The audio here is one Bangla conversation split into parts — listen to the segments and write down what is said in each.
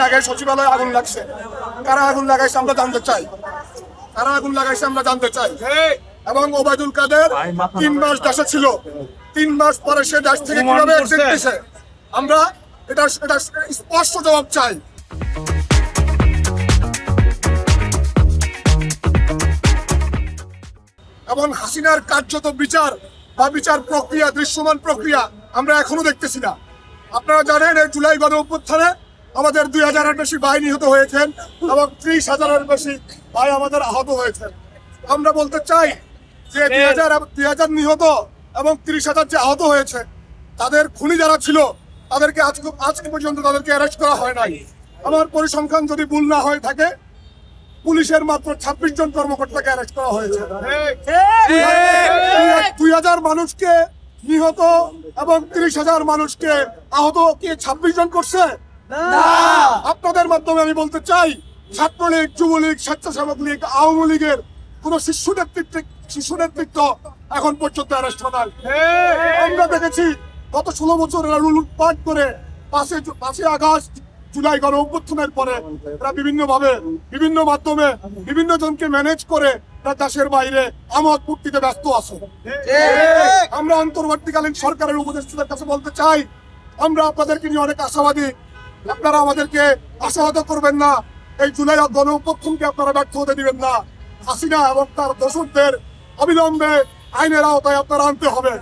আগে সচিবালয়ে আগুন লাগছে। কারা আগুন লাগাইছে আমরা জানতে চাই, কারা আগুন লাগাইছে আমরা জানতে চাই। এবং ওবায়দুল কাদের 3 মাস দেশে ছিল, 3 মাস পরে সে দেশ থেকে কিভাবে এক্সিট দিছে, আমরা এটা স্পষ্ট জবাব চাই। এবং হাসিনার কার্যত বিচার বা বিচার প্রক্রিয়া, দৃশ্যমান প্রক্রিয়া আমরা এখনো দেখতেছি না। আপনারা জানেন এই জুলাই গণ অভ্যুত্থানে আমাদের 2000-এর বেশি ভাই নিহত হয়েছেন এবং 30,000-এর বেশি ভাই আমাদের আহত হয়েছেন। আমরা বলতে চাই যে 2000 নিহত এবং 30,000 যে আহত হয়েছে, তাদের খুনি যারা ছিল তাদেরকে আজকে পর্যন্ত তাদেরকে অ্যারেস্ট করা হয় নাই। আমার পরিসংখ্যান যদি ভুল না হয়ে থাকে, পুলিশের মাত্র 26 জন কর্মকর্তাকে অ্যারেস্ট করা হয়েছে। 2000 মানুষকে নিহত এবং 30,000 মানুষকে আহত কি 26 জন করছে? আপনাদের মাধ্যমে আমি বলতে চাই, ছাত্রলীগ, যুবলীগ, স্বেচ্ছাসেবক লীগ, আওয়ামী লীগের কোন শিশু নেতৃত্ব এখন পর্যন্ত অ্যারেস্ট হয়। আমরা দেখেছি গত 16 বছর এরা লুটপাট করে 5 আগস্ট জুলাই গণ অভ্যুত্থানের পরে এরা বিভিন্ন মাধ্যমে বিভিন্ন জনকে ম্যানেজ করে দেশের বাইরে আমোদ ফুর্তিতে ব্যস্ত আছে। আমরা অন্তর্বর্তীকালীন সরকারের উপদেষ্টাদের কাছে বলতে চাই, আমরা আপনাদেরকে নিয়ে অনেক আশাবাদী। আপনারা আমাদেরকে আশাহত করবেন না, এই জুলাই গণ অভ্যুত্থানকে আপনারা ব্যর্থ হতে দিবেন না। হাসিনা এবং তার দোষরদের অবিলম্বে আইনের আওতায় আপনারা আনতে হবে।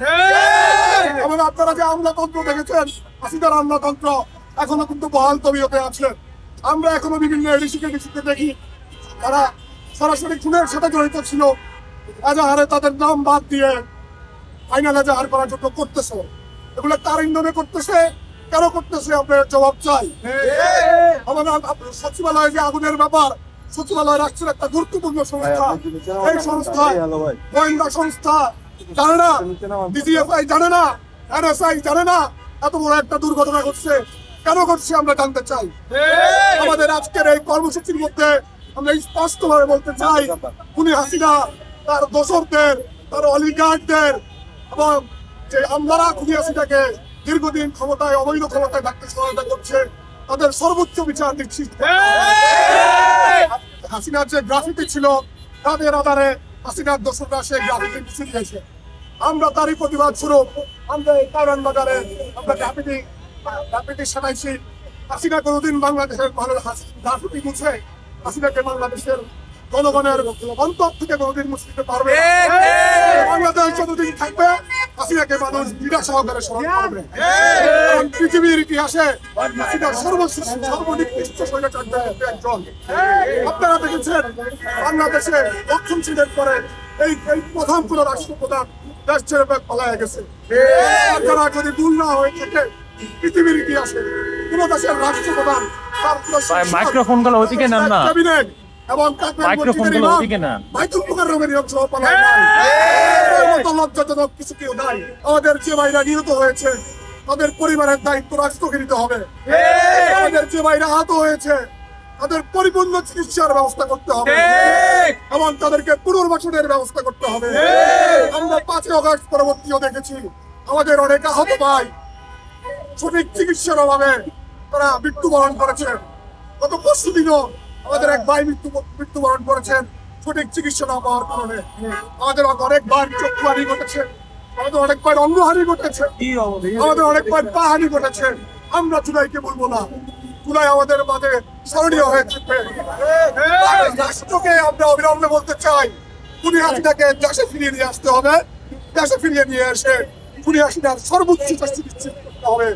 এবং আপনারা যে আমলাতন্ত্র দেখেছেন, হাসিনার আমলাতন্ত্র এখনো কিন্তু বহাল তবিয়তে আছে। আমরা এখনো বিভিন্ন এডিসিকে দেখি তারা সরাসরি খুনের সাথে জড়িত ছিল, এজাহারে তাদের নাম বাদ দিয়ে ফাইনাল এজাহার করার জন্য করতেছে। এগুলো কার ইন্ধনে করতেছে, কেন করতেছে, আপনার জবাব চাই। আমাদের সচিবালয়ে যে আগুনের ব্যাপার, সচিবালয় রাষ্ট্রের একটা গুরুত্বপূর্ণ সংস্থা। এই সংস্থায় গোয়েন্দা সংস্থা জানে না, ডিজিএফআই জানে না, এনএসআই জানে না এত বড় একটা দুর্ঘটনা ঘটছে। কেন ঘটছে আমরা জানতে চাই। আমাদের আজকের এই কর্মসূচির মধ্যে আমরা স্পষ্ট ভাবে বলতে চাই, খুনি হাসিনা, তার দোসরদের, তার অলিগার্ডদের এবং যে আমলারা খুনি হাসিনাকে দীর্ঘদিন ক্ষমতায়, অবৈধ ক্ষমতায় থাকতে সহায়তা করছে, তাদের সর্বোচ্চ বিচার নিশ্চিত। হাসিনার যে গ্রাফিতি ছিল, তাদের আধারে হাসিনার দোসররা সেই গ্রাফিতি মিছিল দিয়েছে। আমরা তারই প্রতিবাদ স্বরূপ আমরা এই কারণ বাজারে আমরা গ্রাফিতি সানাইছি। হাসিনা কোনোদিন বাংলাদেশের গ্রাফিতি মুছে হাসিনাকে বাংলাদেশের জনগণের অন্তর থেকে কোনোদিন মুছে দিতে পারবে। বাংলাদেশ যতদিন থাকবে, হাসিনাকে মানুষ বিনা সহকারে স্মরণ করবে। পৃথিবীর ইতিহাসে হাসিনা সর্বনিকৃষ্ট স্বৈরাচারদের মধ্যে একজন। আপনারা দেখেছেন বাংলাদেশে দক্ষিণ চীনের পরে এই প্রথম কোন রাষ্ট্রপ্রধান দেশ ছেড়ে পালায় গেছে। যারা যদি ভুল না হয়ে থাকে, পৃথিবীর ইতিহাসে কোন দেশের রাষ্ট্রপ্রধান মাইক্রোফোনগুলো ওদিকে নেন না, ক্যাবিনেট এবং মাইক্রোফোনগুলো ওদিকে নেন, লজ্জাজনক কিছু কেউ নাই। আমাদের যে ভাইরা নিহত হয়েছে, তাদের পরিবারের দায়িত্ব রাষ্ট্রকে নিতে হবে। আমাদের যে ভাইরা আহত হয়েছে, তাদের পরিপূর্ণ চিকিৎসার ব্যবস্থা করতে হবে এবং তাদেরকে পুনর্বাসনের ব্যবস্থা করতে হবে। আমরা 5 আগস্ট পরবর্তীও দেখেছি আমাদের অনেক আহত ভাই সঠিক চিকিৎসার অভাবে তারা মৃত্যুবরণ করেছেন। গত পরশুদিনও আমাদের এক ভাই মৃত্যুবরণ করেছেন সঠিক চিকিৎসা না পাওয়ার কারণে। আমাদের অনেকবার চক্ষুহানি ঘটেছে, আমাদের অনেকবার অঙ্গহানি ঘটেছে, আমাদের অনেকবার পা হানি ঘটেছে। আমরা জুলাইকে বলবো না, জুলাই আমাদের মাঝে স্মরণীয় হয়ে থাকবে। রাষ্ট্রকে আমরা অবিলম্বে বলতে চাই, খুনি হাসিনাকে দেশে ফিরিয়ে নিয়ে আসতে হবে। দেশে ফিরিয়ে নিয়ে এসে খুনি হাসিনার সর্বোচ্চ শাস্তি নিশ্চিত করতে হবে।